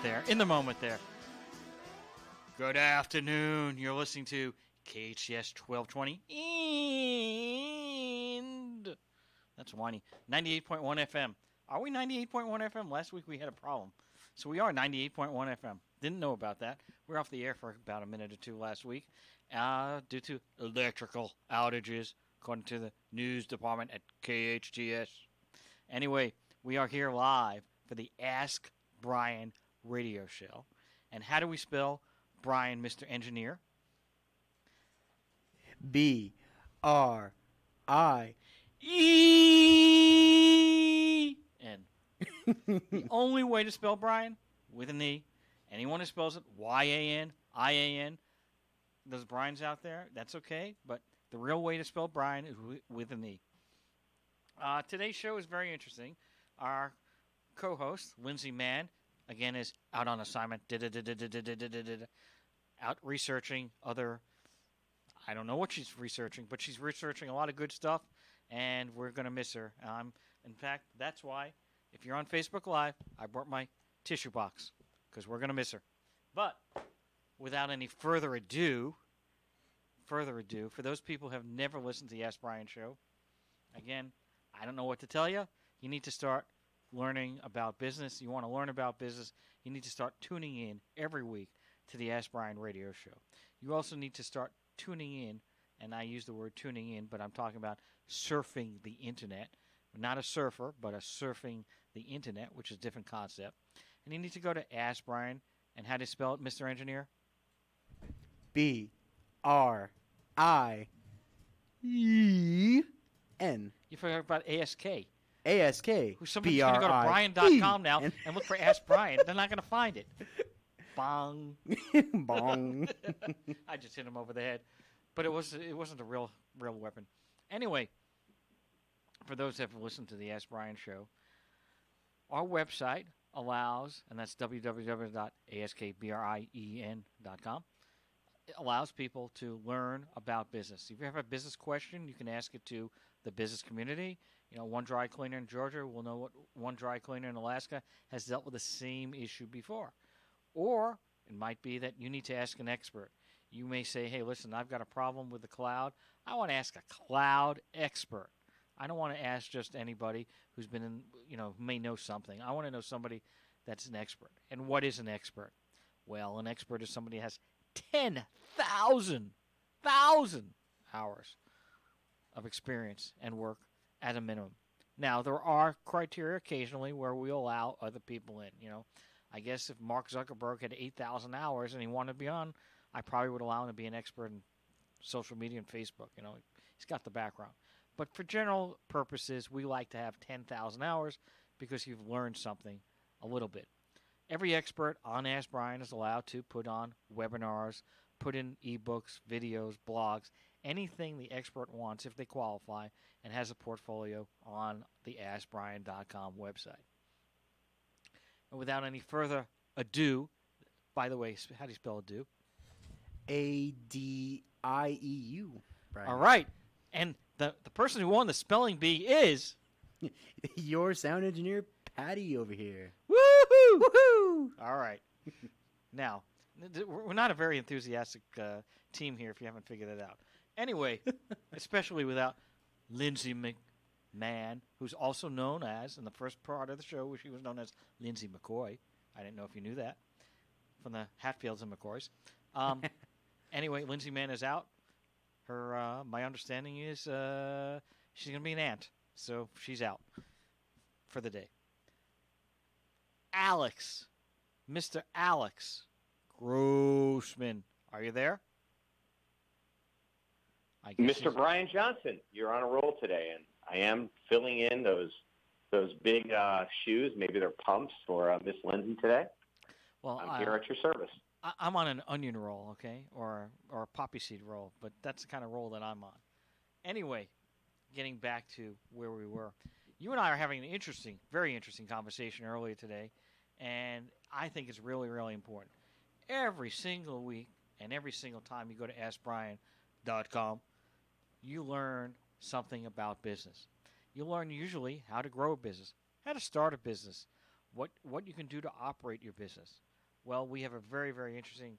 There, in the moment there. Good afternoon. You're listening to KHTS 1220 and that's whiny. 98.1 FM. Are we 98.1 FM? Last week we had a problem. So we are 98.1 FM. Didn't know about that. We were off the air for about a minute or two last week due to electrical outages, according to the news department at KHTS. Anyway, we are here live for the Ask Brien Radio Show. And how do we spell Brien, Mr. Engineer? B-R-I-E-N. The only way to spell Brien, with an E. Anyone who spells it Y-A-N, I-A-N, those Brians out there, that's okay. But the real way to spell Brien is with an E. Today's show is very interesting. Our co-host, Lindsay Mann, again, is out on assignment, out researching other, I don't know what she's researching, but she's researching a lot of good stuff, and we're going to miss her. In fact, that's why, if you're on Facebook Live, I brought my tissue box, because we're going to miss her. But, without any further ado, for those people who have never listened to the Ask Brien Show, again, I don't know what to tell you. You need to start learning about business. You want to learn about business, you need to start tuning in every week to the Ask Brien Radio Show. You also need to start tuning in, and I use the word tuning in, but I'm talking about surfing the internet. Not a surfer, but a surfing the internet, which is a different concept. And you need to go to Ask Brien, and how do you spell it, Mr. Engineer? B-R-I-E-N. You forgot about ASK. ASK. Somebody's going to go to Brien.com now and look for Ask Brien. They're not going to find it. Bong. Bong. I just hit him over the head. But it wasn't a real weapon. Anyway, for those that have listened to the Ask Brien Show, our website allows, and that's www.askbrien.com, it allows people to learn about business. If you have a business question, you can ask it to the business community. You know, one dry cleaner in Georgia will know what one dry cleaner in Alaska has dealt with the same issue before. Or it might be that you need to ask an expert. You may say, hey, listen, I've got a problem with the cloud. I want to ask a cloud expert. I don't want to ask just anybody who's been in, who may know something. I want to know somebody that's an expert. And what is an expert? Well, an expert is somebody who has 10,000 hours of experience and work at a minimum. Now, there are criteria occasionally where we allow other people in. I guess if Mark Zuckerberg had 8,000 hours and he wanted to be on, I probably would allow him to be an expert in social media and Facebook. He's got the background. But for general purposes, we like to have 10,000 hours because you've learned something a little bit. Every expert on Ask Brien is allowed to put on webinars, put in ebooks, videos, blogs, anything the expert wants if they qualify and has a portfolio on the AskBrien.com website. And without any further ado, by the way, how do you spell ado? A-D-I-E-U. Brian. All right. And the person who won the spelling bee is... your sound engineer, Patty, over here. Woohoo! Woohoo! All right. Now, we're not a very enthusiastic team here if you haven't figured it out. Anyway, especially without Lindsay McMahon, who's also known as, in the first part of the show, she was known as Lindsay McCoy. I didn't know if you knew that, from the Hatfields and McCoys. Anyway, Lindsay Mann is out. Her, my understanding is she's going to be an aunt, so she's out for the day. Alex, Mr. Alex Grossman, are you there? Mr. Brien Johnson, you're on a roll today, and I am filling in those big shoes. Maybe they're pumps for Miss Lindsay today. Well, I'm here at your service. I'm on an onion roll, okay, or a poppy seed roll, but that's the kind of roll that I'm on. Anyway, getting back to where we were, you and I are having an very interesting conversation earlier today, and I think it's really, really important. Every single week and every single time you go to AskBrien.com, you learn something about business. You learn usually how to grow a business, how to start a business, what you can do to operate your business. Well, we have a very, very interesting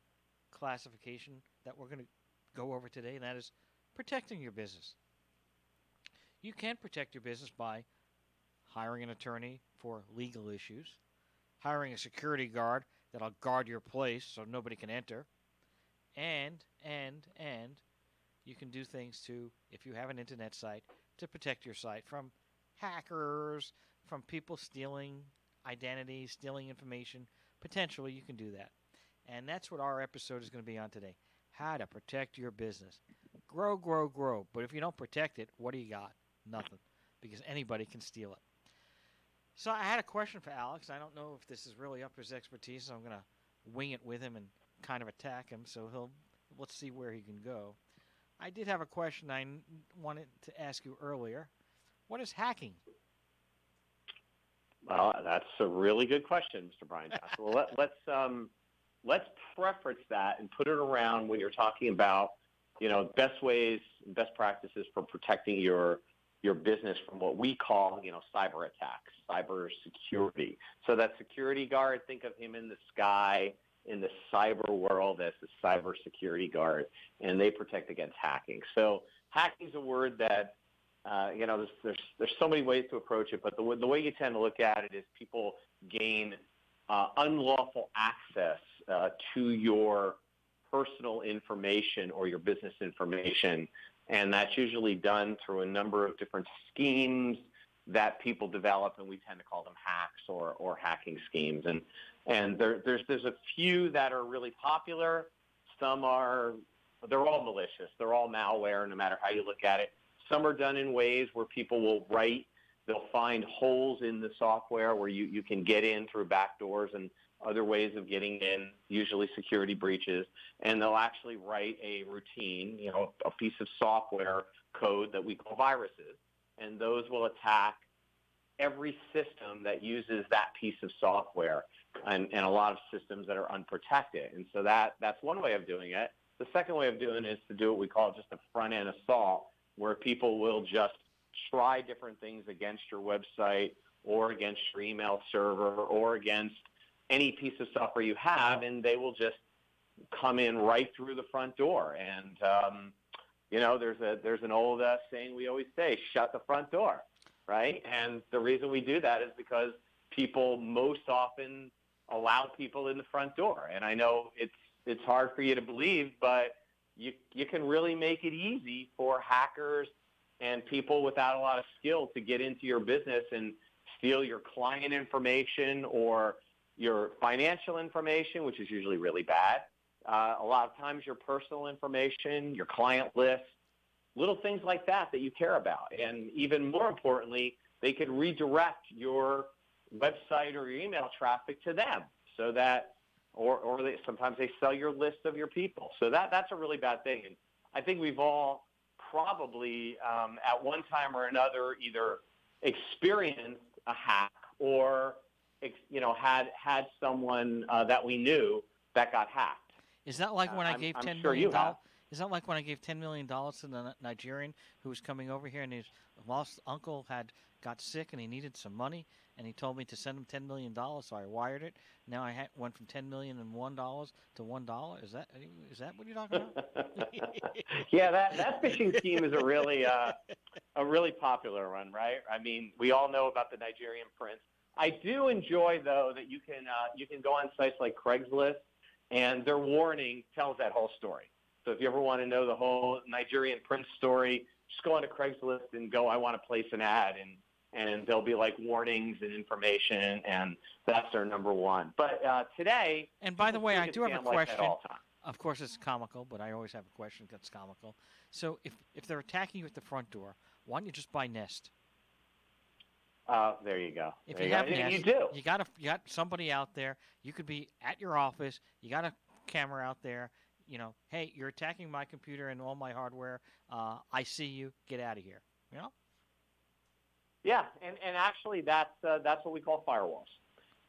classification that we're going to go over today, and that is protecting your business. You can protect your business by hiring an attorney for legal issues, hiring a security guard that'll guard your place so nobody can enter, and you can do things to, if you have an internet site, to protect your site from hackers, from people stealing identities, stealing information. Potentially, you can do that. And that's what our episode is going to be on today. How to protect your business. Grow, grow, grow. But if you don't protect it, what do you got? Nothing. Because anybody can steal it. So I had a question for Alex. I don't know if this is really up his expertise, so I'm going to wing it with him and kind of attack him. So let's see where he can go. I did have a question I wanted to ask you earlier. What is hacking? Well, that's a really good question, Mr. Brien Johnson. Well, let's preference that and put it around when you're talking about, best ways, best practices for protecting your business from what we call, cyber attacks, cyber security. So that security guard, think of him in the sky, in the cyber world as the cyber security guard, and they protect against hacking. So hacking is a word that, there's so many ways to approach it, but the way you tend to look at it is people gain unlawful access to your personal information or your business information, and that's usually done through a number of different schemes that people develop, and we tend to call them hacks or hacking schemes. And there's a few that are really popular. They're all malicious. They're all malware, no matter how you look at it. Some are done in ways where people will they'll find holes in the software where you can get in through back doors and other ways of getting in, usually security breaches, and they'll actually write a routine, a piece of software code that we call viruses, and those will attack every system that uses that piece of software and a lot of systems that are unprotected. And so that's one way of doing it. The second way of doing it is to do what we call just a front-end assault, where people will just try different things against your website or against your email server or against any piece of software you have, and they will just come in right through the front door. And, there's an old saying we always say, shut the front door, right? And the reason we do that is because people most often allow people in the front door. And I know it's hard for you to believe, but you can really make it easy for hackers and people without a lot of skill to get into your business and steal your client information or your financial information, which is usually really bad. A lot of times your personal information, your client list, little things like that you care about. And even more importantly, they could redirect your website or your email traffic to them so that, or sometimes they sell your list of your people. So that's a really bad thing. And I think we've all probably at one time or another either experienced a hack or had someone that we knew that got hacked. Is that like when I gave $10 million? Is that like when I gave $10 million to the Nigerian who was coming over here and his lost uncle got sick and he needed some money and he told me to send him $10 million, so I wired it. Now I went from $10 million and $1 to $1. Is that what you're talking about? Yeah, that phishing scheme is a really popular one, right? I mean, we all know about the Nigerian prince. I do enjoy, though, that you can go on sites like Craigslist, and their warning tells that whole story. So if you ever want to know the whole Nigerian prince story, just go onto Craigslist and go, I want to place an ad, and there'll be like warnings and information, and that's their number one. But today, and by the way, I do have a question. Like of course, it's comical, but I always have a question that's comical. So if they're attacking you at the front door, why don't you just buy Nest? There you go. If you have Nest, you got somebody out there. You could be at your office. You got a camera out there. Hey, you're attacking my computer and all my hardware. I see you. Get out of here. Yeah, and actually that's what we call firewalls,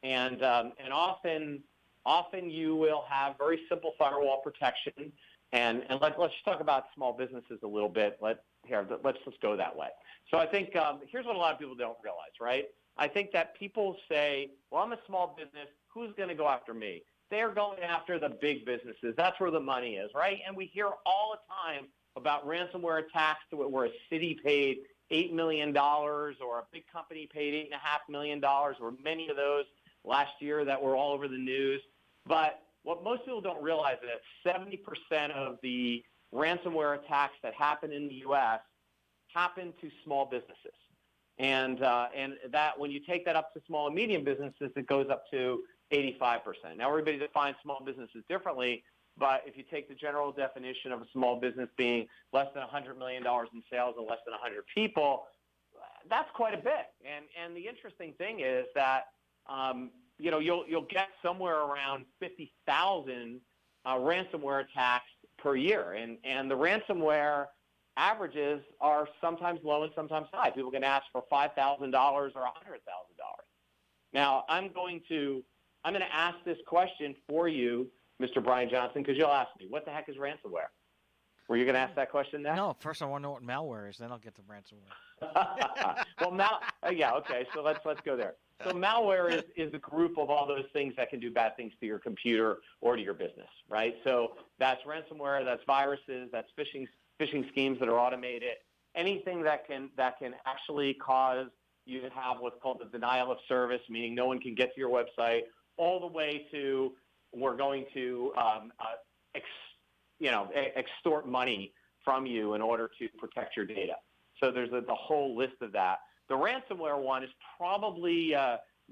and often you will have very simple firewall protection, and let's just talk about small businesses a little bit. Let's go that way. So I think here's what a lot of people don't realize, right? I think that people say, well, I'm a small business. Who's going to go after me? they're going after the big businesses. That's where the money is, right? And we hear all the time about ransomware attacks where a city paid $8 million or a big company paid $8.5 million, or many of those last year that were all over the news. But what most people don't realize is that 70% of the ransomware attacks that happen in the U.S. happen to small businesses. And that when you take that up to small and medium businesses, it goes up to 85%. Now, everybody defines small businesses differently, but if you take the general definition of a small business being less than $100 million in sales and less than 100 people, that's quite a bit. And the interesting thing is that you'll get somewhere around 50,000 ransomware attacks per year, and the ransomware averages are sometimes low and sometimes high. People can ask for $5,000 or $100,000. Now, I'm going to ask this question for you, Mr. Brian Johnson, because you'll ask me, what the heck is ransomware? Were you going to ask that question next? No, first I want to know what malware is, then I'll get to ransomware. Well, yeah, okay, so let's go there. So malware is a group of all those things that can do bad things to your computer or to your business, right? So that's ransomware, that's viruses, that's phishing schemes that are automated, anything that can actually cause you to have what's called the denial of service, meaning no one can get to your website, all the way to we're going to extort money from you in order to protect your data. So there's the whole list of that. The ransomware one is probably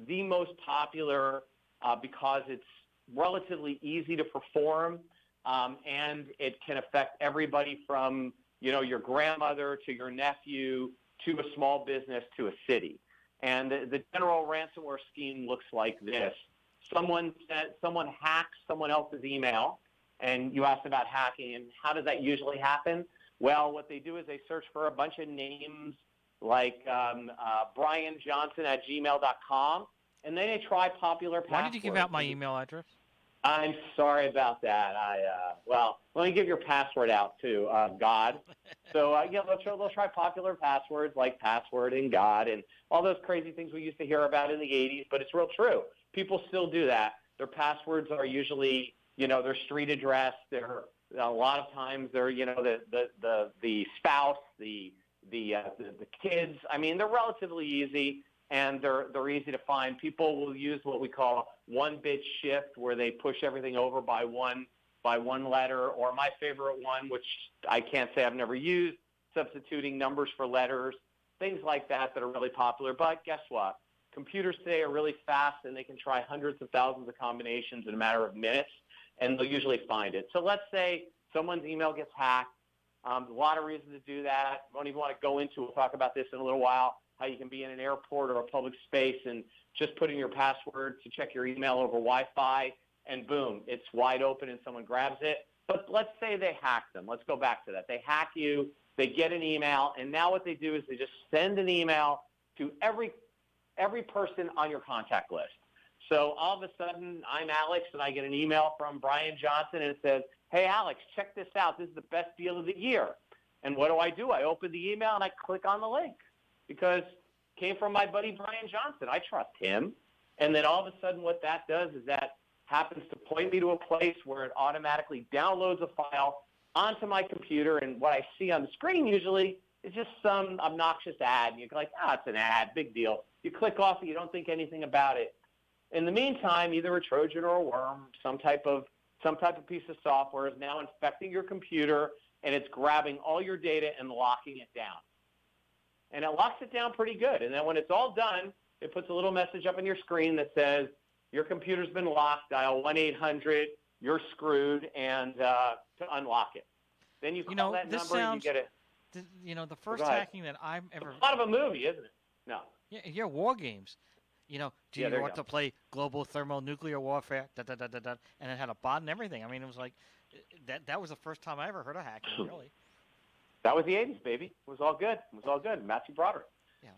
the most popular because it's relatively easy to perform, and it can affect everybody from your grandmother to your nephew to a small business to a city. And the general ransomware scheme looks like this. Someone hacks someone else's email, and you asked about hacking, and how does that usually happen? Well, what they do is they search for a bunch of names like brianjohnson@gmail.com, and then they try popular passwords. Why did you give out my email address? I'm sorry about that. Let me give your password out too, God. So they'll try popular passwords like password and God and all those crazy things we used to hear about in the 80s, but it's real true. People still do that. Their passwords are usually, their street address. They're a lot of times they're, the spouse, the kids. I mean, they're relatively easy. And they're easy to find. People will use what we call one-bit shift, where they push everything over by one letter, or my favorite one, which I can't say I've never used, substituting numbers for letters, things like that are really popular. But guess what? Computers today are really fast, and they can try hundreds of thousands of combinations in a matter of minutes, and they'll usually find it. So let's say someone's email gets hacked. A lot of reasons to do that. Don't even want to go into. We'll talk about this in a little while. How you can be in an airport or a public space and just put in your password to check your email over Wi-Fi, and boom, it's wide open and someone grabs it. But let's say they hack them. Let's go back to that. They hack you, they get an email, and now what they do is they just send an email to every person on your contact list. So all of a sudden, I'm Alex, and I get an email from Brian Johnson, and it says, hey, Alex, check this out. This is the best deal of the year. And what do? I open the email, and I click on the link, because it came from my buddy Brian Johnson. I trust him. And then all of a sudden what that does is that happens to point me to a place where it automatically downloads a file onto my computer, and what I see on the screen usually is just some obnoxious ad. And you're like, it's an ad, big deal. You click off it, you don't think anything about it. In the meantime, either a Trojan or a worm, some type of piece of software is now infecting your computer, and it's grabbing all your data and locking it down. And it locks it down pretty good. And then when it's all done, it puts a little message up on your screen that says, your computer's been locked, dial 1-800, you're screwed, and to unlock it. Then you call that number and you get it. The first hacking that I've ever... It's a lot of a movie, isn't it? No. Yeah, war games. Do you want to play global thermonuclear warfare, and it had a bot and everything. I mean, it was like, that was the first time I ever heard of hacking, really. That was the 80s, baby. It was all good. Matthew Broderick,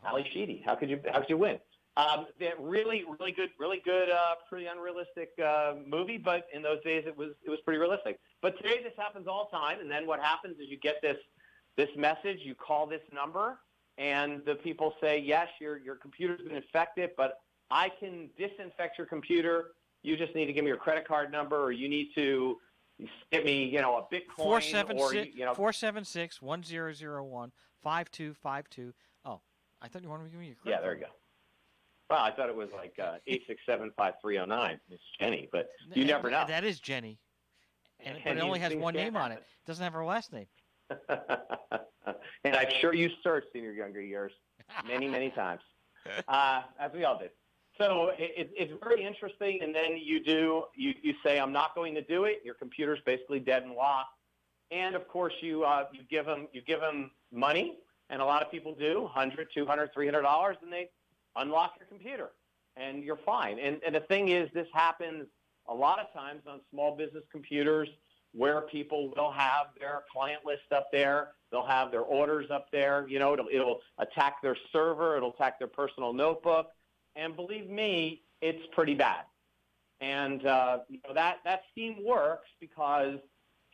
Ali Sheedy. How could you win? Really, really good, pretty unrealistic movie. But in those days, it was pretty realistic. But today, this happens all the time. And then what happens is you get this message. You call this number, and the people say, yes, your computer's been infected, but I can disinfect your computer you just need to give me your credit card number, or you need to get me, a Bitcoin, 476-1001-5252. Oh, I thought you wanted to give me your credit Yeah, there you go. Well, I thought it was like 867-5309. It's Jenny, but you never know. That is Jenny, but it only has one name on it. It doesn't have her last name. And I'm sure you searched in your younger years many, many times, as we all did. So it's very interesting. And then you say, I'm not going to do it. Your computer's basically dead and locked. And of course, you give them money, and a lot of people do $100, $200, $300, and they unlock your computer, and you're fine. And the thing is, this happens a lot of times on small business computers, where people will have their client list up there, they'll have their orders up there. It'll attack their server, it'll attack their personal notebook, and believe me, it's pretty bad. And that scheme works because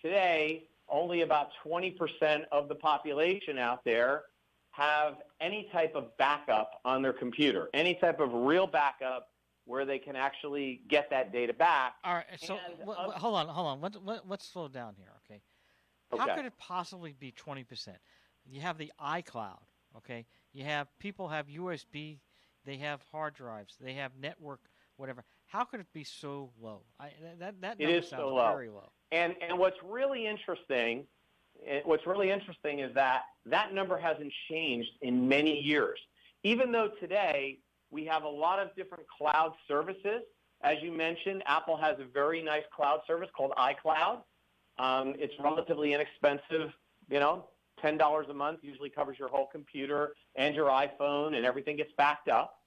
today only about 20% of the population out there have any type of backup on their computer, any type of real backup where they can actually get that data back. All right, so hold on. Let's slow down here, okay? How could it possibly be 20%? You have the iCloud, okay? People have USB, they have hard drives, they have network, whatever. How could it be so low? That number sounds very low. And what's really interesting is that number hasn't changed in many years. Even though today we have a lot of different cloud services. As you mentioned, Apple has a very nice cloud service called iCloud. It's relatively inexpensive, $10 a month usually covers your whole computer and your iPhone, and everything gets backed up.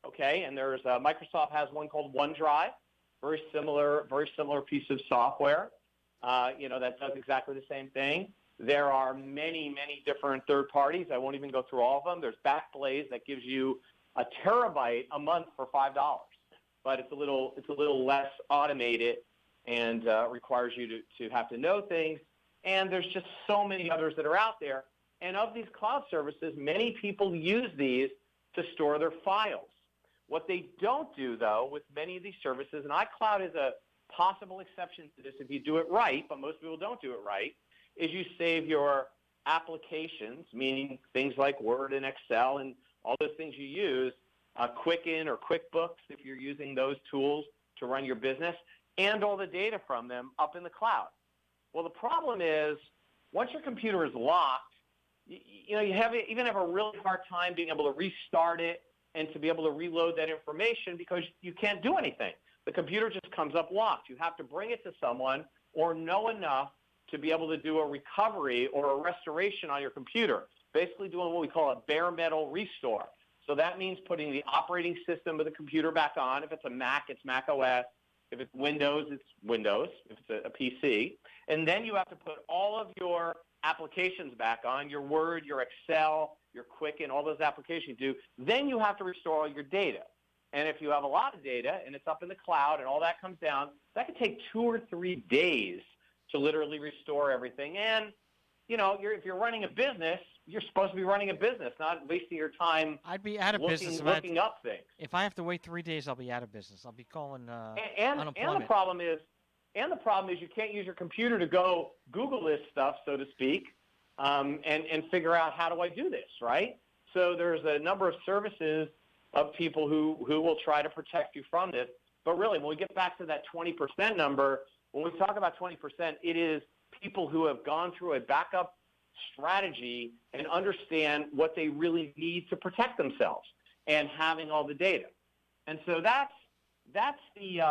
Okay, and there's Microsoft has one called OneDrive, very similar piece of software. That does exactly the same thing. There are many, many different third parties. I won't even go through all of them. There's Backblaze that gives you a terabyte a month for $5, but it's a little less automated and requires you to have to know things. And there's just so many others that are out there. And of these cloud services, many people use these to store their files. What they don't do, though, with many of these services, and iCloud is a possible exception to this if you do it right, but most people don't do it right, is you save your applications, meaning things like Word and Excel and all those things you use, Quicken or QuickBooks if you're using those tools to run your business, and all the data from them up in the cloud. Well, the problem is once your computer is locked, you even have a really hard time being able to restart it and to be able to reload that information because you can't do anything. The computer just comes up locked. You have to bring it to someone or know enough to be able to do a recovery or a restoration on your computer, basically doing what we call a bare metal restore. So that means putting the operating system of the computer back on. If it's a Mac, it's Mac OS. If it's Windows, it's Windows, if it's a PC. And then you have to put all of your applications back on, your Word, your Excel, your Quicken, all those applications you do. Then you have to restore all your data. And if you have a lot of data and it's up in the cloud and all that comes down, that could take 2 or 3 days to literally restore everything. And, if you're running a business, you're supposed to be running a business, not wasting your time I'd be out of business looking up things. If I have to wait 3 days, I'll be out of business. I'll be calling unemployment. And the problem is you can't use your computer to go Google this stuff, so to speak, and figure out how do I do this, right? So there's a number of services of people who will try to protect you from this. But really, when we get back to that 20% number, when we talk about 20%, it is people who have gone through a backup strategy and understand what they really need to protect themselves and having all the data. And so that's the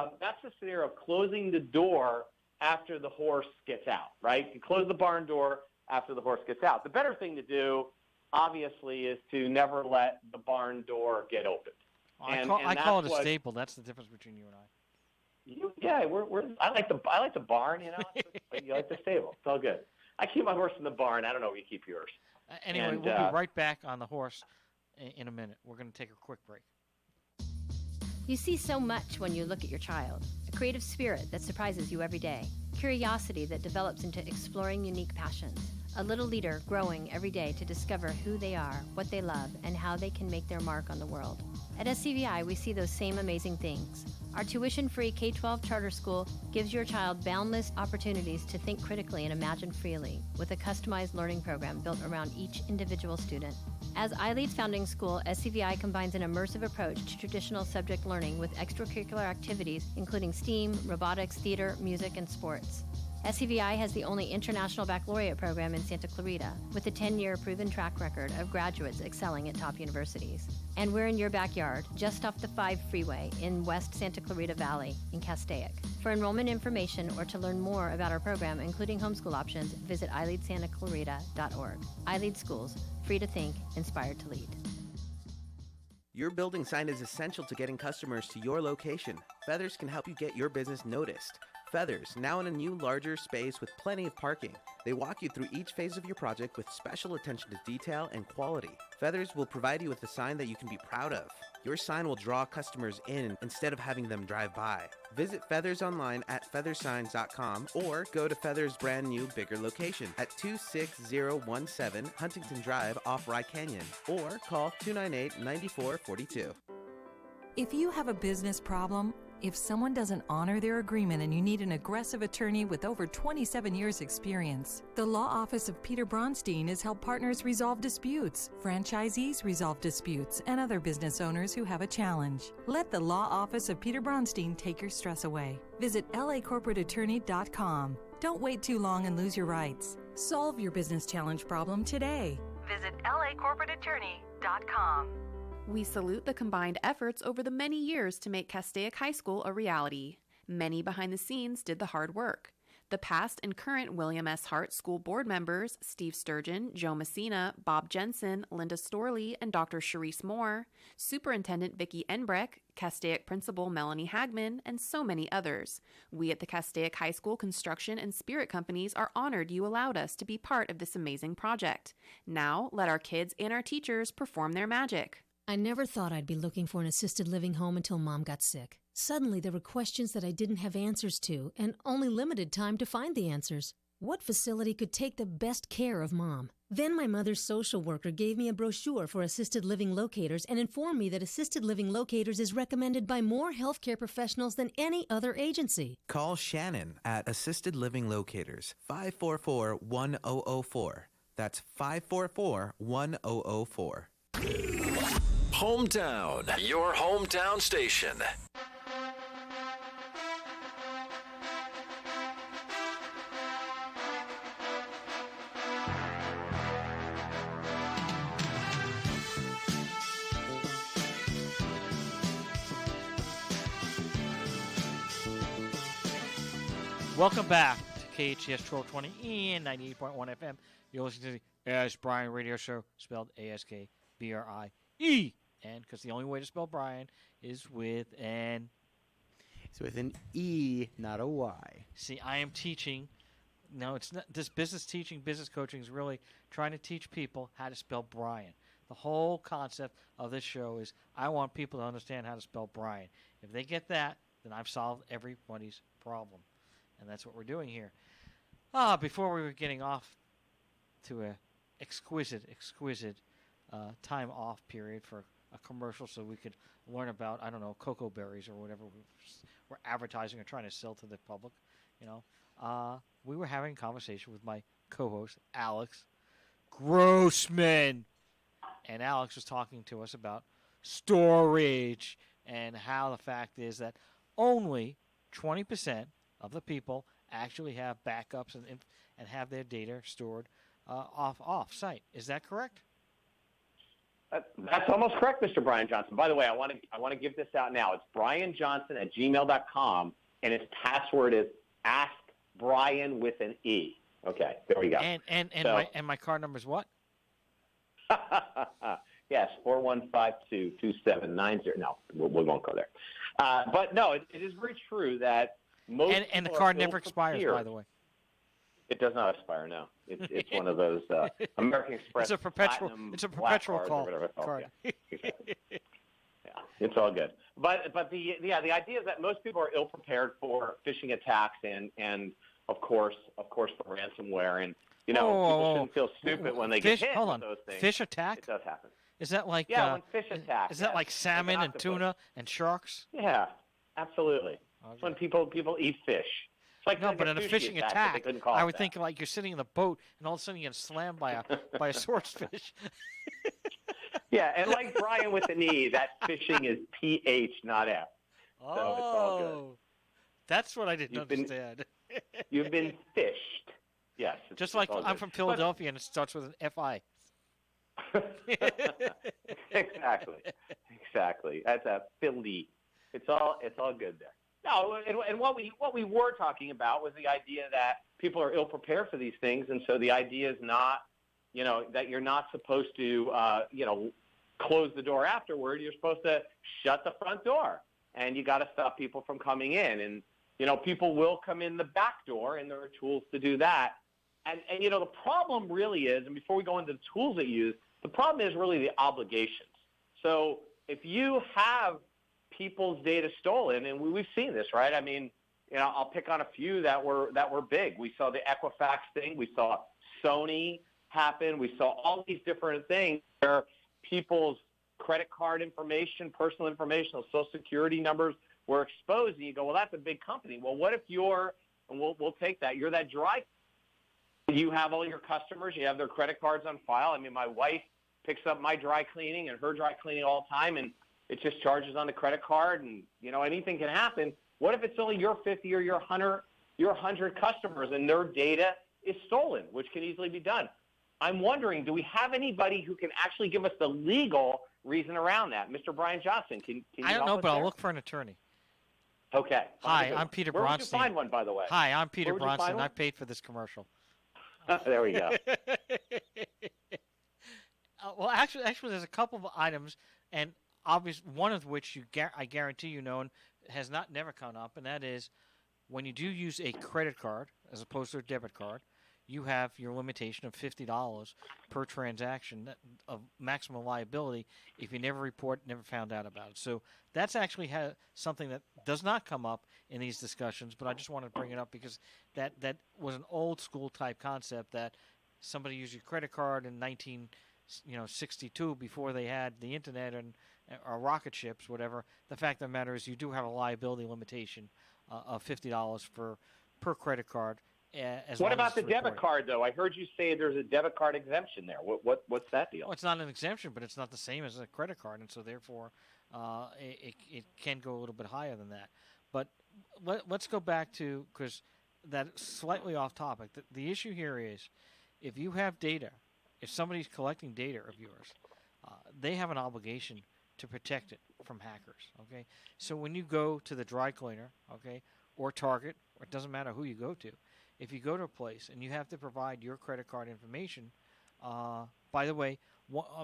scenario of closing the door after the horse gets out, right? You close the barn door after the horse gets out. The better thing to do, obviously, is to never let the barn door get opened. I call it a staple. That's the difference between you and I. I like the barn. You like the stable. It's all good. I keep my horse in the barn. I don't know where you keep yours. Anyway, we'll be right back on the horse in a minute. We're going to take a quick break. You see so much when you look at your child. A creative spirit that surprises you every day. Curiosity that develops into exploring unique passions. A little leader growing every day to discover who they are, what they love, and how they can make their mark on the world. At SCVI, we see those same amazing things. Our tuition-free K-12 charter school gives your child boundless opportunities to think critically and imagine freely, with a customized learning program built around each individual student. As iLead's founding school, SCVI combines an immersive approach to traditional subject learning with extracurricular activities, including STEAM, robotics, theater, music, and sports. SCVI has the only international baccalaureate program in Santa Clarita, with a 10-year proven track record of graduates excelling at top universities. And we're in your backyard, just off the 5 freeway in West Santa Clarita Valley in Castaic. For enrollment information or to learn more about our program, including homeschool options, visit iLeadSantaClarita.org. iLead Schools, free to think, inspired to lead. Your building sign is essential to getting customers to your location. Feathers can help you get your business noticed. Feathers, now in a new, larger space with plenty of parking. They walk you through each phase of your project with special attention to detail and quality. Feathers will provide you with a sign that you can be proud of. Your sign will draw customers in instead of having them drive by. Visit Feathers online at feathersigns.com or go to Feathers' brand new, bigger location at 26017 Huntington Drive off Rye Canyon or call 298-9442. If you have a business problem, if someone doesn't honor their agreement and you need an aggressive attorney with over 27 years experience, the Law Office of Peter Bronstein has helped partners resolve disputes, franchisees resolve disputes, and other business owners who have a challenge. Let the Law Office of Peter Bronstein take your stress away. Visit lacorporateattorney.com. Don't wait too long and lose your rights. Solve your business challenge problem today. Visit lacorporateattorney.com. We salute the combined efforts over the many years to make Castaic High School a reality. Many behind the scenes did the hard work. The past and current William S. Hart School Board members, Steve Sturgeon, Joe Messina, Bob Jensen, Linda Storley, and Dr. Sharice Moore, Superintendent Vicki Enbreck, Castaic Principal Melanie Hagman, and so many others. We at the Castaic High School Construction and Spirit Companies are honored you allowed us to be part of this amazing project. Now, let our kids and our teachers perform their magic. I never thought I'd be looking for an assisted living home until Mom got sick. Suddenly, there were questions that I didn't have answers to, and only limited time to find the answers. What facility could take the best care of Mom? Then my mother's social worker gave me a brochure for assisted living locators and informed me that assisted living locators is recommended by more healthcare professionals than any other agency. Call Shannon at Assisted Living Locators, 544-1004. That's 544-1004. Hometown, your hometown station. Welcome back to KHTS 1220 and 98.1 FM. You're listening to the Ask Brien Radio Show, spelled A-S-K-B-R-I-E. And because the only way to spell Brian is with an... It's with an E, not a Y. See, I am teaching... No, it's not. This business teaching, business coaching is really trying to teach people how to spell Brian. The whole concept of this show is I want people to understand how to spell Brian. If they get that, then I've solved everybody's problem. And that's what we're doing here. Before we were getting off to a exquisite time off period for a commercial so we could learn about, I don't know, cocoa berries or whatever we're advertising or trying to sell to the public, we were having a conversation with my co-host, Alex Grossman. And Alex was talking to us about storage and how the fact is that only 20% of the people actually have backups and have their data stored off-site. Is that correct? That's almost correct, Mr. Brian Johnson. By the way, I want to give this out now. It's brianjohnson@gmail.com, and its password is Ask Brien with an E. Okay, there we go. And my card number is what? Yes, 41522790. No, we won't go there. But no, it is very true that most and the card never expires, by the way. It does not expire. No, it's one of those American Express. It's a perpetual call card. Yeah. Yeah, it's all good. But the idea is that most people are ill prepared for phishing attacks and of course for ransomware, and people shouldn't feel stupid when they get hit with those things. Fish attack? It does happen. Is that like when fish attack. Is that like salmon and octopus. tuna and sharks? Yeah, absolutely. Okay. It's when people eat fish. It's like No, but in a sushi fishing but they attack, couldn't call I it would that. think like you're sitting in the boat and all of a sudden you get slammed by a swordfish. Yeah, and like Brian with the knee, that fishing is PH, not F. Oh, So it's all good. That's what I didn't understand. You've been fished. Yes. Just like I'm from Philadelphia and it starts with an F-I. Exactly. That's a Philly. It's all good there. No, and what we were talking about was the idea that people are ill prepared for these things, and so the idea is not, that you're not supposed to, close the door afterward. You're supposed to shut the front door, and you got to stop people from coming in. And people will come in the back door, and there are tools to do that. And the problem really is, and before we go into the tools that you use, the problem is really the obligations. So if you have people's data stolen, and we've seen this, right? I mean, I'll pick on a few that were big. We saw the Equifax thing. We saw SUNY happen. We saw all these different things where people's credit card information, personal information, Social Security numbers were exposed. And you go, well, that's a big company. Well, what if and we'll take that, you're that dry. You have all your customers. You have their credit cards on file. I mean, my wife picks up my dry cleaning and her dry cleaning all the time, and it just charges on the credit card, and anything can happen. What if it's only your 50 or your 100 customers, and their data is stolen, which can easily be done? I'm wondering, do we have anybody who can actually give us the legal reason around that? Mr. Brian Johnson, can you I don't help know, us but there? I'll look for an attorney. Okay. Hi, I'm Peter Where Bronstein. would you find one, by the way? Hi, I'm Peter Where would you find Bronstein. one? I paid for this commercial. There we go. Well, actually, there's a couple of items, and one of which I guarantee has never come up, and that is when you do use a credit card as opposed to a debit card, you have your limitation of $50 per transaction of maximum liability if you never found out about it. So that's actually something that does not come up in these discussions, but I just wanted to bring it up because that was an old school type concept that somebody used your credit card in 1962 before they had the internet or rocket ships, whatever. The fact of the matter is you do have a liability limitation of $50 per credit card. What about the debit card, though? I heard you say there's a debit card exemption there. What's that deal? Well, it's not an exemption, but it's not the same as a credit card, and so therefore it can go a little bit higher than that. But let's go back to, because that's slightly off topic. The issue here is if you have data, if somebody's collecting data of yours, they have an obligation to protect it from hackers, okay? So when you go to the dry cleaner, okay, or Target, or it doesn't matter who you go to, if you go to a place and you have to provide your credit card information, by the way,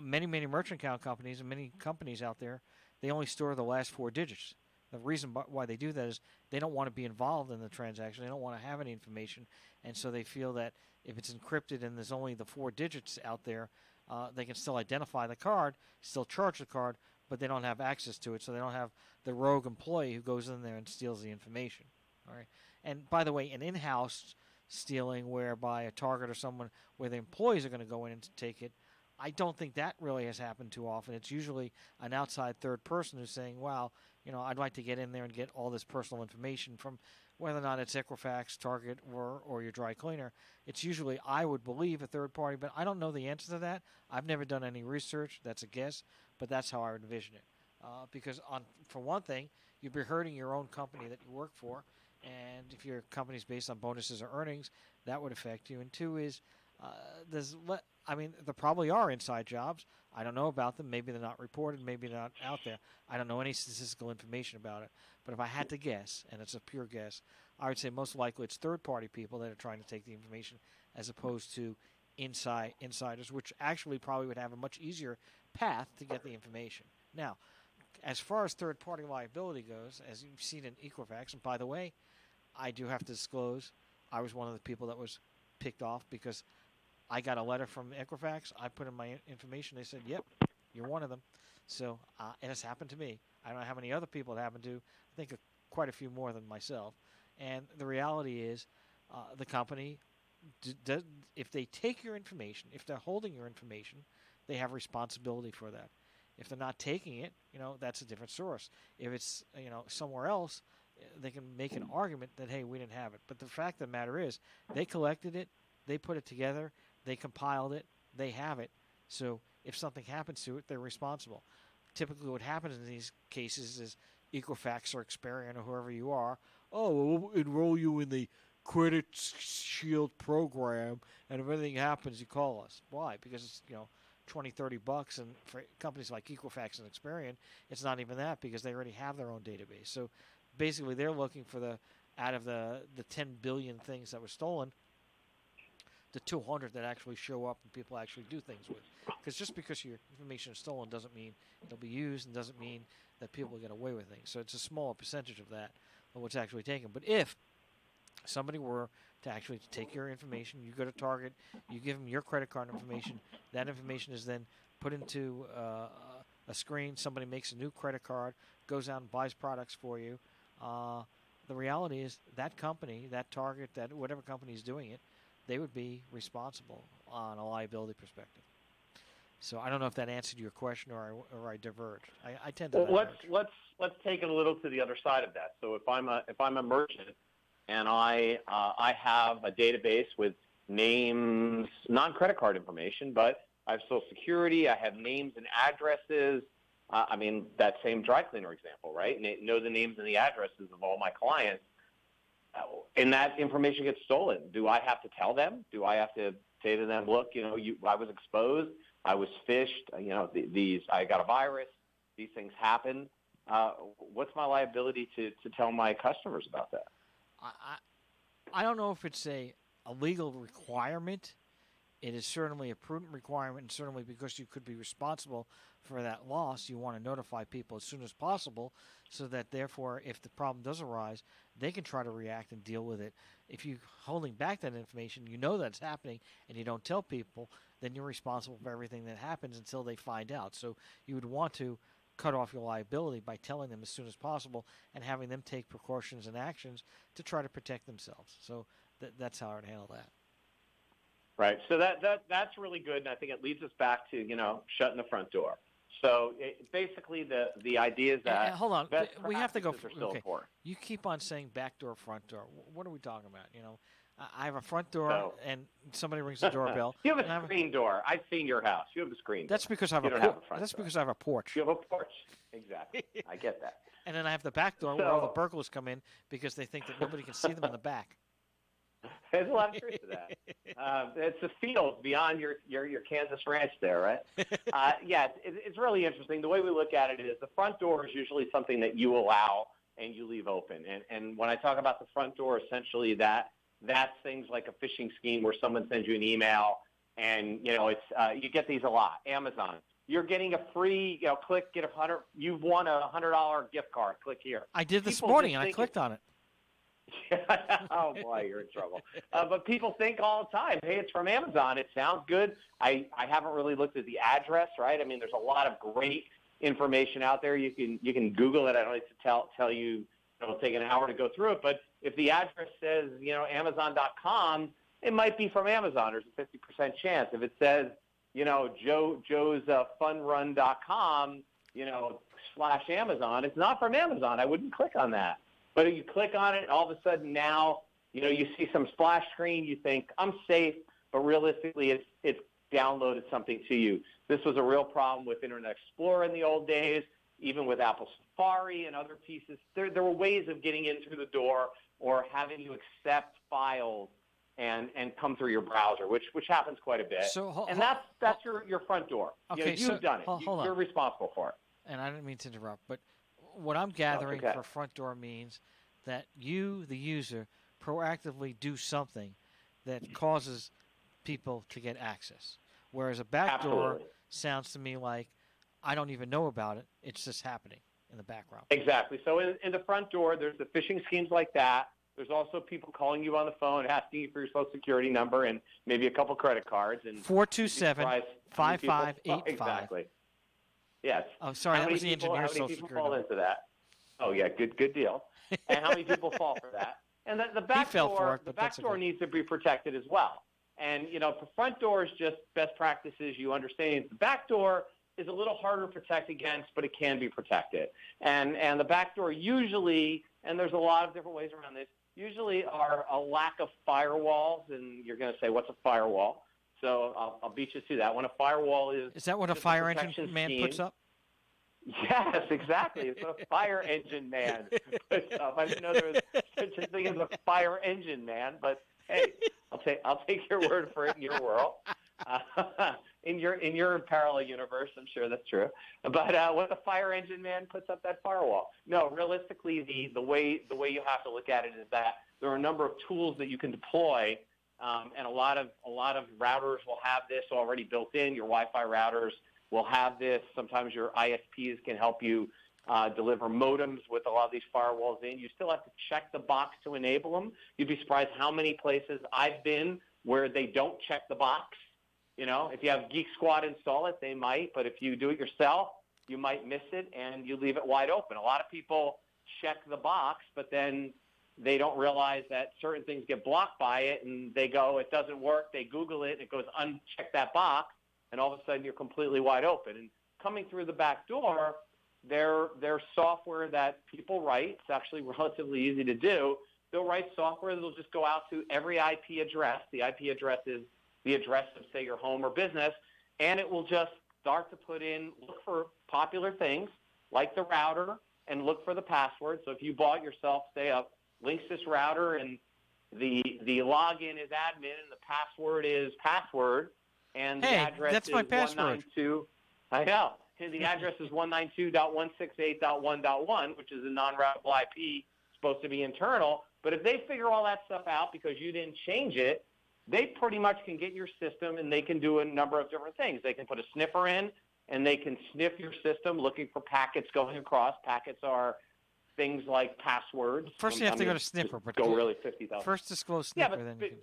many merchant account companies and many companies out there, they only store the last 4 digits. The reason why they do that is they don't want to be involved in the transaction. They don't want to have any information, and so they feel that if it's encrypted and there's only the 4 digits out there, they can still identify the card, still charge the card, but they don't have access to it, so they don't have the rogue employee who goes in there and steals the information. All right. And by the way, an in-house stealing whereby a Target or someone where the employees are going to go in and take it, I don't think that really has happened too often. It's usually an outside third person who's saying, wow, I'd like to get in there and get all this personal information from whether or not it's Equifax, Target, or your dry cleaner. It's usually, I would believe, a third party, but I don't know the answer to that. I've never done any research. That's a guess, but that's how I would envision it. Because for one thing, you'd be hurting your own company that you work for, and if your company's based on bonuses or earnings, that would affect you. And two is, there probably are inside jobs. I don't know about them. Maybe they're not reported. Maybe they're not out there. I don't know any statistical information about it. But if I had to guess, and it's a pure guess, I would say most likely it's third-party people that are trying to take the information as opposed to insiders, which actually probably would have a much easier path to get the information. Now, as far as third-party liability goes, as you've seen in Equifax, and by the way, I do have to disclose, I was one of the people that was picked off because I got a letter from Equifax. I put in my information. They said, yep, you're one of them. So it has happened to me. I don't know how many other people it happened to. I think quite a few more than myself. And the reality is the company, if they take your information, if they're holding your information, they have responsibility for that. If they're not taking it, that's a different source. If it's, somewhere else, they can make an argument that, hey, we didn't have it. But the fact of the matter is, they collected it, they put it together, they compiled it, they have it. So if something happens to it, they're responsible. Typically what happens in these cases is Equifax or Experian or whoever you are, we'll enroll you in the Credit Shield program, and if anything happens, you call us. Why? Because it's, $20-$30, and for companies like Equifax and Experian, it's not even that because they already have their own database. So basically they're looking for out of the 10 billion things that were stolen, the 200 that actually show up and people actually do things with. Because just because your information is stolen doesn't mean it'll be used and doesn't mean that people will get away with things. So it's a smaller percentage of that, of what's actually taken. But if somebody were to actually take your information, you go to Target, you give them your credit card information, that information is then put into a screen, somebody makes a new credit card, goes out and buys products for you. The reality is that company, that Target, that whatever company is doing it, they would be responsible on a liability perspective. So I don't know if that answered your question or I diverged. I tend to. Well, let's take it a little to the other side of that. So if I'm a merchant and I have a database with names, non-credit card information, but I have Social Security, I have names and addresses. That same dry cleaner example, right? Know the names and the addresses of all my clients. And that information gets stolen. Do I have to tell them? Do I have to say to them, look, I was exposed, I was phished, I got a virus, these things happen. What's my liability to tell my customers about that? I don't know if it's a legal requirement. It is certainly a prudent requirement, and certainly because you could be responsible for that loss, you want to notify people as soon as possible so that, therefore, if the problem does arise, they can try to react and deal with it. If you're holding back that information, that's happening, and you don't tell people, then you're responsible for everything that happens until they find out. So you would want to cut off your liability by telling them as soon as possible and having them take precautions and actions to try to protect themselves. So that's how I would handle that. Right. So that's really good, and I think it leads us back to, shutting the front door. So basically the idea is that hold on, we have to go. Okay. You keep on saying back door, front door. What are we talking about? I have a front door, and somebody rings the doorbell. You have a screen door. I've seen your house. You have a screen door. That's because I have because I have a porch. You have a porch. Exactly. I get that. And then I have the back door where all the burglars come in because they think that nobody can see them in the back. There's a lot of truth to that. It's a field beyond your Kansas ranch there, right? It's really interesting. The way we look at it is the front door is usually something that you allow and you leave open. And when I talk about the front door, essentially that's things like a phishing scheme where someone sends you an email and, it's you get these a lot. Amazon, you're getting a free, click, get you've won a $100 gift card. Click here. I did this morning and I clicked on it. Oh, boy, you're in trouble. But people think all the time, hey, it's from Amazon. It sounds good. I haven't really looked at the address, right? There's a lot of great information out there. You can Google it. I don't need to tell you, it'll take an hour to go through it. But if the address says, Amazon.com, it might be from Amazon. There's a 50% chance. If it says, Joe's funrun.com, /Amazon, it's not from Amazon. I wouldn't click on that. But if you click on it, all of a sudden now, you see some splash screen. You think, I'm safe, but realistically, it's downloaded something to you. This was a real problem with Internet Explorer in the old days, even with Apple Safari and other pieces. There were ways of getting in through the door or having you accept files and come through your browser, which happens quite a bit. So, that's your front door. Okay, you've done it. You're responsible for it. And I didn't mean to interrupt, but what I'm gathering for front door means that you, the user, proactively do something that causes people to get access. Whereas a back door sounds to me like I don't even know about it. It's just happening in the background. Exactly. So in the front door, there's the phishing schemes like that. There's also people calling you on the phone, asking you for your Social Security number and maybe a couple credit cards. And 427-5585. Exactly. Yes. Oh, sorry, that was the engineer's Social Security number. How many people fall into that? Oh, yeah, good deal. And how many people fall for that? And the back door needs to be protected as well. And, for front doors, just best practices you understand. The back door is a little harder to protect against, but it can be protected. And the back door usually, and there's a lot of different ways around this, usually are a lack of firewalls. And you're going to say, what's a firewall? So I'll beat you to that. When a firewall is that what a fire engine man puts up? Yes, exactly. It's what a fire engine man puts up. I didn't know there was such a thing as a fire engine man, but hey, I'll take your word for it in your world. In your parallel universe, I'm sure that's true. But what the fire engine man puts up that firewall? No, realistically, the way you have to look at it is that there are a number of tools that you can deploy, and a lot of routers will have this already built in. Your Wi-Fi routers will have this. Sometimes your ISPs can help you deliver modems with a lot of these firewalls in. You still have to check the box to enable them. You'd be surprised how many places I've been where they don't check the box. If you have Geek Squad install it, they might, but if you do it yourself, you might miss it and you leave it wide open. A lot of people check the box, but then they don't realize that certain things get blocked by it, and they go, it doesn't work. They Google it, and it goes, uncheck that box, and all of a sudden you're completely wide open. And coming through the back door, there's software that people write. It's actually relatively easy to do. They'll write software that'll just go out to every IP address. The IP address is the address of, say, your home or business, and it will just start to look for popular things like the router and look for the password. So if you bought yourself, say, a Linksys router and the login is admin and the password is password, and the address that's is my password. 192. I know. And the address is 192.168.1.1, which is a non-routable IP, supposed to be internal. But if they figure all that stuff out because you didn't change it, they pretty much can get your system, and they can do a number of different things. They can put a sniffer in, and they can sniff your system looking for packets going across. Packets are things like passwords. First, you have to go to sniffer. But go really 50,000. First disclose sniffer, then you can...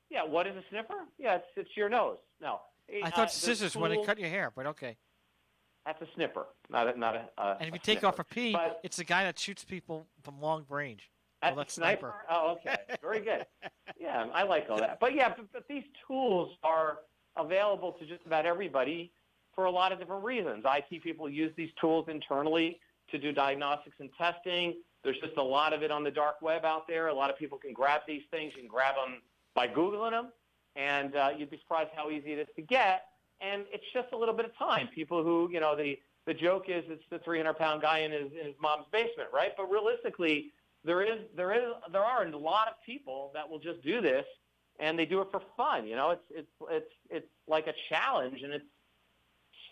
Yeah, what is a sniffer? Yeah, it's your nose. No. I thought scissors when they cut your hair, but okay. That's a sniffer, not a and if you take off a P, it's the guy that shoots people from long range. That's a sniper? Oh, okay. Very good. Yeah, I like all that. But these tools are available to just about everybody for a lot of different reasons. IT people use these tools internally to do diagnostics and testing. There's just a lot of it on the dark web out there. A lot of people can grab these things. You can grab them by Googling them, and you'd be surprised how easy it is to get. And it's just a little bit of time. People who, the joke is it's the 300-pound guy in his mom's basement, right? But realistically, there are a lot of people that will just do this, and they do it for fun. It's like a challenge, and it's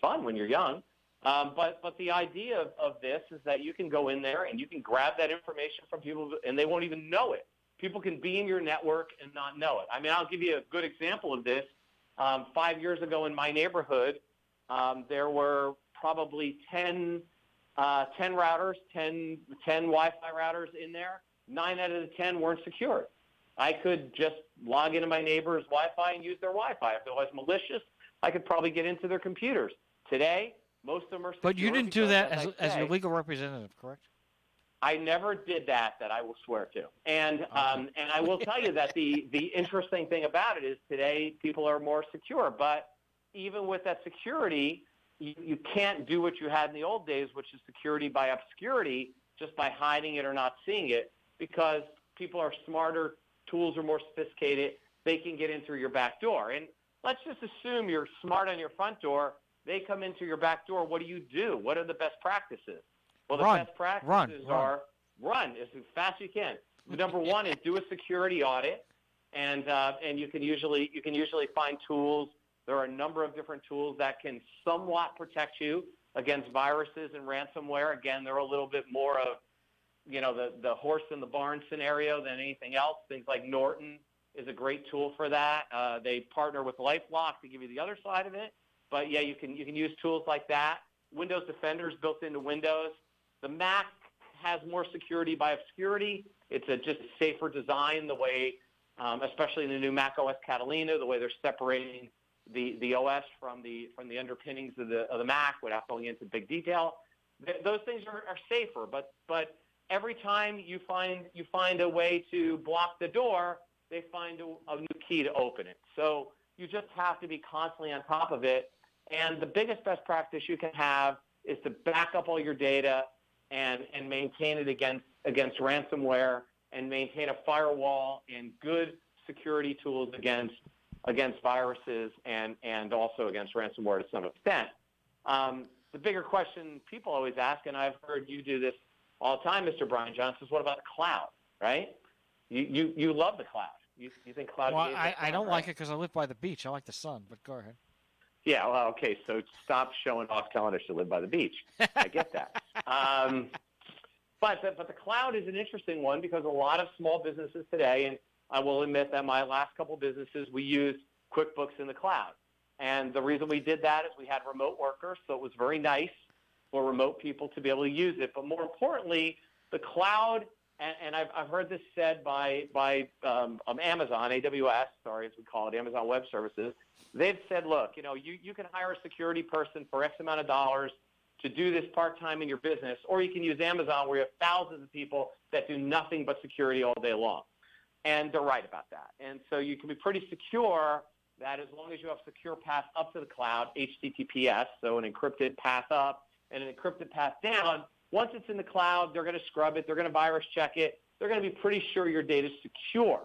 fun when you're young. But the idea of this is that you can go in there and you can grab that information from people, and they won't even know it. People can be in your network and not know it. I mean, I'll give you a good example of this. 5 years ago in my neighborhood, there were probably 10 routers, 10 Wi-Fi routers in there. 9 out of the 10 weren't secured. I could just log into my neighbor's Wi-Fi and use their Wi-Fi. If it was malicious, I could probably get into their computers. Today, most of them are secure. But you didn't do that as your legal representative, correct? I never did that I will swear to. And I will tell you that the interesting thing about it is today people are more secure. But even with that security, you can't do what you had in the old days, which is security by obscurity, just by hiding it or not seeing it, because people are smarter, tools are more sophisticated, they can get in through your back door. And let's just assume you're smart on your front door, they come into your back door, what do? What are the best practices? Well, the best practices are run as fast as you can. Number one is do a security audit, and you can usually find tools. There are a number of different tools that can somewhat protect you against viruses and ransomware. Again, they're a little bit more of, the horse in the barn scenario than anything else. Things like Norton is a great tool for that. They partner with LifeLock to give you the other side of it. But yeah, you can use tools like that. Windows Defender is built into Windows. The Mac has more security by obscurity. It's just a safer design, the way, especially in the new Mac OS Catalina, the way they're separating the OS from the underpinnings of the Mac without going into big detail. Those things are safer, but every time you find a way to block the door, they find a new key to open it. So you just have to be constantly on top of it. And the biggest best practice you can have is to back up all your data and maintain it against ransomware, and maintain a firewall and good security tools against viruses and also against ransomware to some extent. The bigger question people always ask, and I've heard you do this all the time, Mr. Brian Johnson, is what about the cloud, right? You love the cloud. You think cloud? Well, I don't like it because I live by the beach. I like the sun, but go ahead. Yeah, well, okay, so stop showing off telling us you live by the beach. I get that. But the cloud is an interesting one because a lot of small businesses today, and I will admit that my last couple businesses, we used QuickBooks in the cloud. And the reason we did that is we had remote workers, so it was very nice for remote people to be able to use it. But more importantly, the cloud, and I've heard this said by Amazon, AWS, sorry, as we call it, Amazon Web Services. They've said, look, you can hire a security person for X amount of dollars to do this part-time in your business, or you can use Amazon where you have thousands of people that do nothing but security all day long. And they're right about that. And so you can be pretty secure that as long as you have secure path up to the cloud, HTTPS, so an encrypted path up and an encrypted path down, once it's in the cloud, they're going to scrub it, they're going to virus check it, they're going to be pretty sure your data is secure.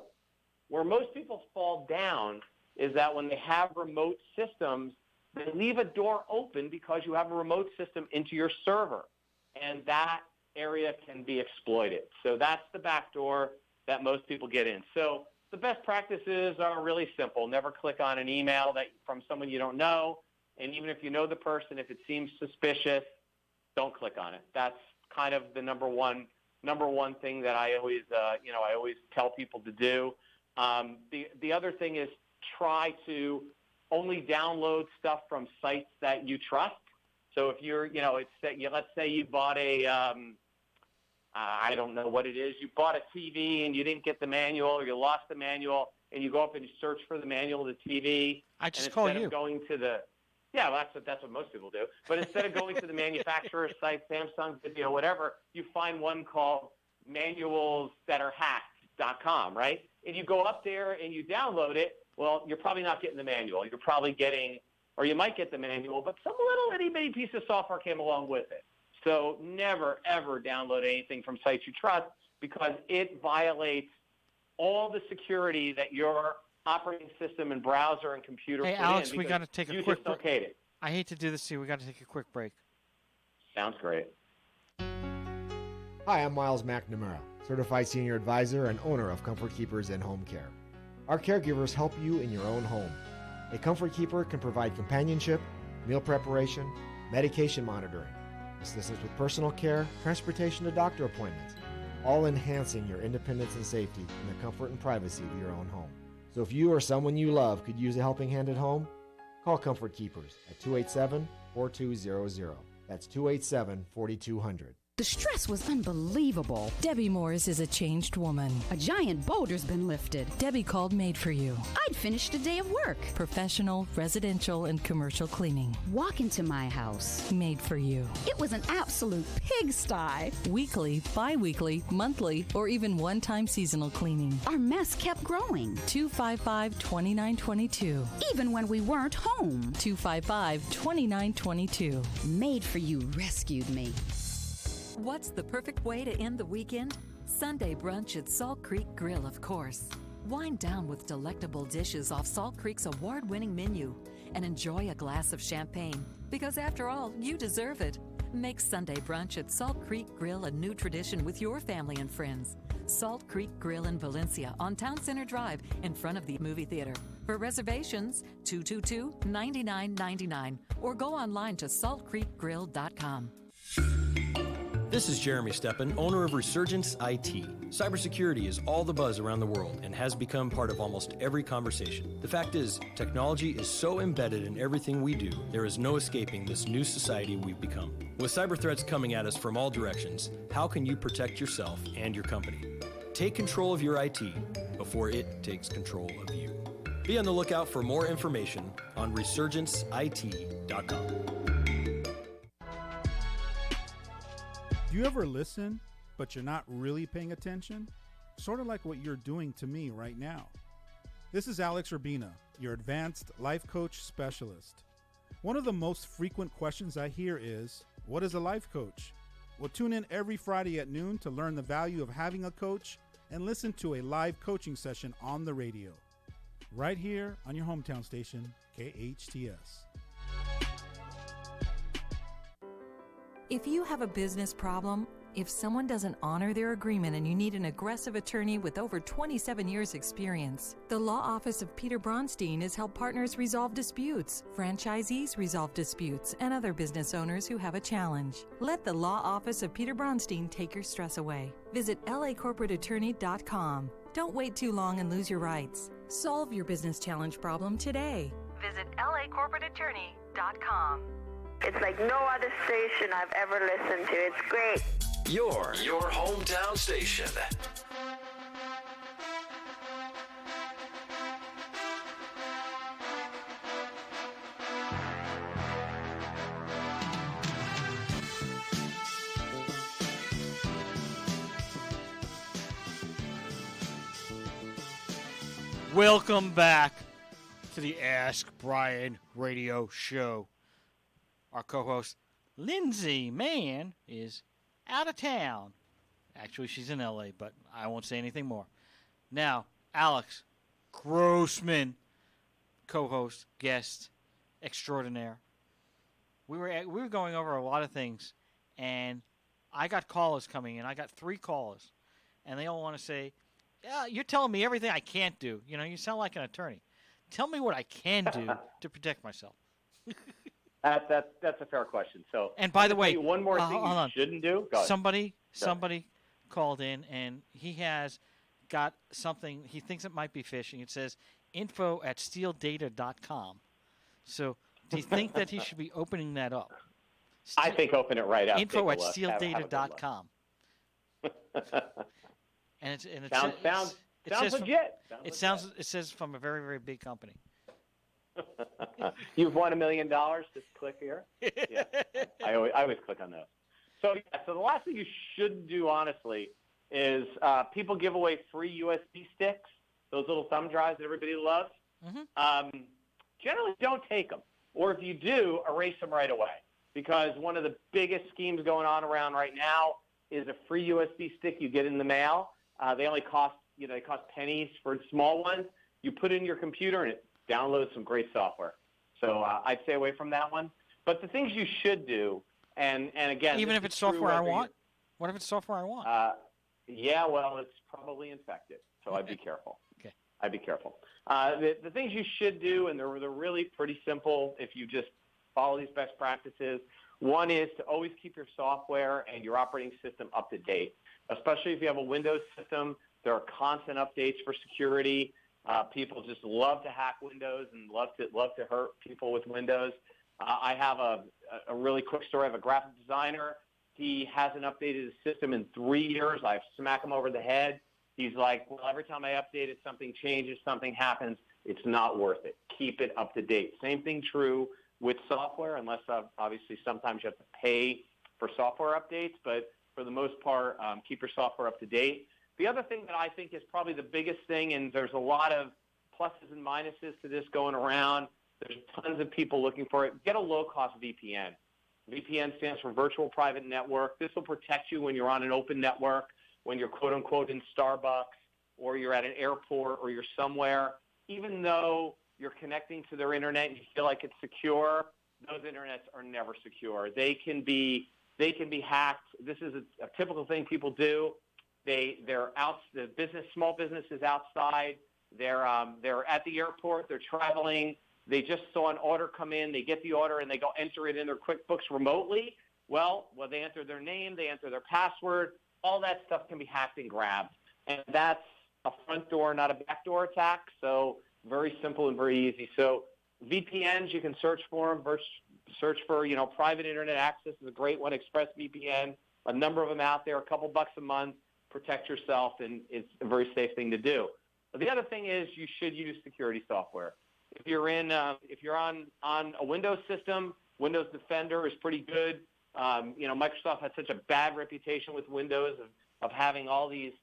Where most people fall down is that when they have remote systems, they leave a door open because you have a remote system into your server, and that area can be exploited. So that's the back door that most people get in. So the best practices are really simple. Never click on an email from someone you don't know, and even if you know the person, if it seems suspicious, don't click on it. That's kind of the number one thing that I always tell people to do. The other thing is try to only download stuff from sites that you trust. So if you're, let's say you bought I don't know what it is, you bought a TV and you didn't get the manual, or you lost the manual, and you go up and you search for the manual of the TV. I just call you. Instead of going to the, yeah, well, that's what most people do. But instead of going to the manufacturer's site, Samsung Video, whatever, you find one called manualsthatarhacked.com, right? And you go up there and you download it. Well, you're probably not getting the manual. You're probably getting, or you might get the manual, but some little itty-bitty piece of software came along with it. So never, ever download anything from sites you trust because it violates all the security that your operating system and browser and computer put in. Hey, Alex, we got to take a quick break. It. I hate to do this to you. We got to take a quick break. Sounds great. Hi, I'm Miles McNamara, Certified Senior Advisor and owner of Comfort Keepers and Home Care. Our caregivers help you in your own home. A Comfort Keeper can provide companionship, meal preparation, medication monitoring, assistance with personal care, transportation to doctor appointments, all enhancing your independence and safety in the comfort and privacy of your own home. So if you or someone you love could use a helping hand at home, call Comfort Keepers at 287-4200. That's 287-4200. The stress was unbelievable. Debbie Morris is a changed woman. A giant boulder's been lifted. Debbie called Made for You. I'd finished a day of work. Professional, residential, and commercial cleaning. Walk into my house. Made for You. It was an absolute pigsty. Weekly, bi-weekly, monthly, or even one-time seasonal cleaning. Our mess kept growing. 255-2922. Even when we weren't home. 255-2922. Made for You rescued me. What's the perfect way to end the weekend? Sunday brunch at Salt Creek Grill, of course. Wind down with delectable dishes off Salt Creek's award-winning menu and enjoy a glass of champagne, because after all, you deserve it. Make Sunday brunch at Salt Creek Grill a new tradition with your family and friends. Salt Creek Grill in Valencia on Town Center Drive in front of the movie theater. For reservations, 222-9999 or go online to saltcreekgrill.com. This is Jeremy Steppen, owner of Resurgence IT. Cybersecurity is all the buzz around the world and has become part of almost every conversation. The fact is, technology is so embedded in everything we do, there is no escaping this new society we've become. With cyber threats coming at us from all directions, how can you protect yourself and your company? Take control of your IT before it takes control of you. Be on the lookout for more information on resurgenceit.com. Do you ever listen, but you're not really paying attention? Sort of like what you're doing to me right now. This is Alex Urbina, your advanced life coach specialist. One of the most frequent questions I hear is, what is a life coach? Well, tune in every Friday at noon to learn the value of having a coach and listen to a live coaching session on the radio. Right here on your hometown station, KHTS. If you have a business problem, if someone doesn't honor their agreement and you need an aggressive attorney with over 27 years experience, the law office of Peter Bronstein has helped partners resolve disputes, franchisees resolve disputes, and other business owners who have a challenge. Let the law office of Peter Bronstein take your stress away. Visit lacorporateattorney.com. Don't wait too long and lose your rights. Solve your business challenge problem today. Visit lacorporateattorney.com. It's like no other station I've ever listened to. It's great. Your hometown station. Welcome back to the Ask Brien Radio Show. Our co-host, Lindsay Mann, is out of town. Actually, she's in L.A., but I won't say anything more. Now, Alex Grossman, co-host, guest extraordinaire. We were going over a lot of things, and I got callers coming in. I got 3 callers, and they all want to say, yeah, you're telling me everything I can't do. You know, you sound like an attorney. Tell me what I can do to protect myself. That's a fair question. So, and by the way, one more thing you shouldn't do. Go ahead. Somebody called in, and he has got something. He thinks it might be phishing. It says info@stealdata.com. So, do you think that he should be opening that up? I think open it right up. Info@stealdata.com. And it sounds legit. It says from a very, very big company. You've won $1 million. Just click here. Yeah, I always click on those. So the last thing you should do, honestly, is people give away free USB sticks, those little thumb drives that everybody loves. Mm-hmm. Generally, don't take them, or if you do, erase them right away. Because one of the biggest schemes going on around right now is a free USB stick you get in the mail. They only cost pennies for small ones. You put it in your computer and it download some great software. So I'd stay away from that one. But the things you should do, and again, even if it's software I want? What if it's software I want? Yeah, well, it's probably infected, so I'd be careful. Okay. I'd be careful. The things you should do, and they're really pretty simple if you just follow these best practices. One is to always keep your software and your operating system up to date, especially if you have a Windows system. There are constant updates for security. People just love to hack Windows and love to hurt people with Windows. I have a really quick story. I have a graphic designer. He hasn't updated his system in 3 years. I smack him over the head. He's like, well, every time I update it, something changes, something happens. It's not worth it. Keep it up to date. Same thing true with software, unless obviously sometimes you have to pay for software updates. But for the most part, keep your software up to date. The other thing that I think is probably the biggest thing, and there's a lot of pluses and minuses to this going around. There's tons of people looking for it. Get a low-cost VPN. VPN stands for Virtual Private Network. This will protect you when you're on an open network, when you're quote-unquote in Starbucks or you're at an airport or you're somewhere. Even though you're connecting to their internet and you feel like it's secure, those internets are never secure. They can be hacked. This is a typical thing people do. They're out. Small business is outside. They're at the airport. They're traveling. They just saw an order come in. They get the order and they go enter it in their QuickBooks remotely. Well, they enter their name. They enter their password. All that stuff can be hacked and grabbed, and that's a front door, not a back door attack. So very simple and very easy. So VPNs, you can search for them. Search for private internet access is a great one. ExpressVPN, a number of them out there, a couple bucks a month. Protect yourself, and it's a very safe thing to do. But the other thing is you should use security software. If you're on a Windows system, Windows Defender is pretty good. Microsoft has such a bad reputation with Windows of having all these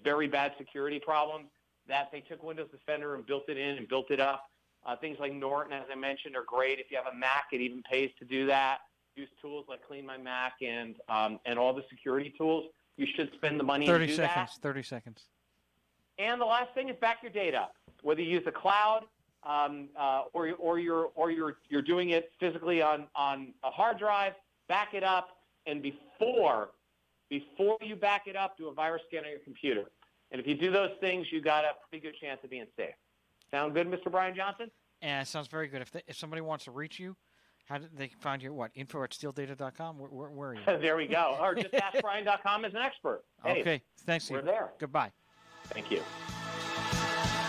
very bad security problems. that they took Windows Defender and built it in and built it up. Things like Norton, as I mentioned, are great. If you have a Mac, it even pays to do that. Use tools like Clean My Mac and all the security tools. You should spend the money to do that. 30 seconds. And the last thing is back your data. Whether you use the cloud or you're doing it physically on a hard drive, back it up. And before you back it up, do a virus scan on your computer. And if you do those things, you got a pretty good chance of being safe. Sound good, Mr. Brian Johnson? Yeah, it sounds very good. If somebody wants to reach you, how do they find you? What, info@steeldata.com? Where are you? There we go. Or just askbrian.com as an expert. Hey, okay, thanks. We're there. Goodbye. Thank you.